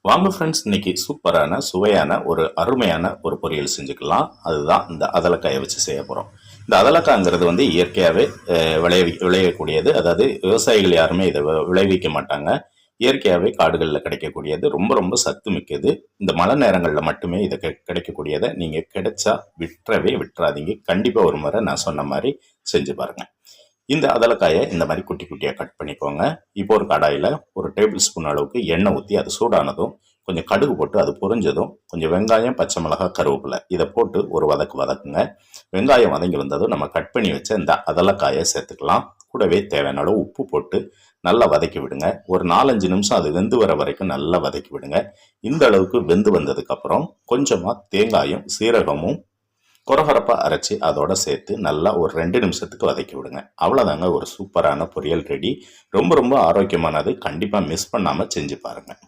வாங்க ஃப்ரெண்ட்ஸ், இன்னைக்கு சூப்பரான சுவையான ஒரு அருமையான ஒரு பொரியல் செஞ்சுக்கலாம். அதுதான் இந்த அதலக்காயை வச்சு செய்ய போகிறோம். இந்த அதலக்காய்ங்கிறது இயற்கையாகவே விளையக்கூடியது. அதாவது விவசாயிகள் யாருமே இதை விளைவிக்க மாட்டாங்க. இயற்கையாகவே காடுகளில் கிடைக்கக்கூடியது. ரொம்ப ரொம்ப சத்து மிக்கது. இந்த மழை நேரங்களில் மட்டுமே இது கிடைக்கக்கூடியதை நீங்கள் கிடைச்சா விட்டுறாதீங்க. கண்டிப்பாக ஒரு முறை நான் சொன்ன மாதிரி செஞ்சு பாருங்கள். இந்த அதலக்காயை இந்த மாதிரி குட்டி குட்டியாக கட் பண்ணிக்கோங்க. இப்போ ஒரு கடாயில் ஒரு டேபிள் ஸ்பூன் அளவுக்கு எண்ணெய் ஊற்றி அது சூடானதும் கொஞ்சம் கடுகு போட்டு அது பொரிஞ்சதும் கொஞ்சம் வெங்காயம், பச்சை மிளகாய், கருவேப்பிலை இதை போட்டு ஒரு வதக்குங்க. வெங்காயம் வதங்கி வந்ததும் நம்ம கட் பண்ணி வச்ச இந்த அதலக்காயை சேர்த்துக்கலாம். கூடவே தேவையான அளவு உப்பு போட்டு நல்லா வதக்கி விடுங்க. ஒரு 4-5 நிமிஷம் அது வெந்து வர வரைக்கும் நல்லா வதக்கி விடுங்க. இந்த அளவுக்கு வெந்து வந்ததுக்கப்புறம் கொஞ்சமாக தேங்காயும் சீரகமும் கொரகொரப்பா அரைச்சி அதோட சேர்த்து நல்லா ஒரு 2 நிமிஷத்துக்கு வதக்கி விடுங்க. அவ்வளோதாங்க, ஒரு சூப்பரான பொரியல் ரெடி. ரொம்ப ரொம்ப ஆரோக்கியமானது. கண்டிப்பாக மிஸ் பண்ணாமல் செஞ்சு பாருங்கள்.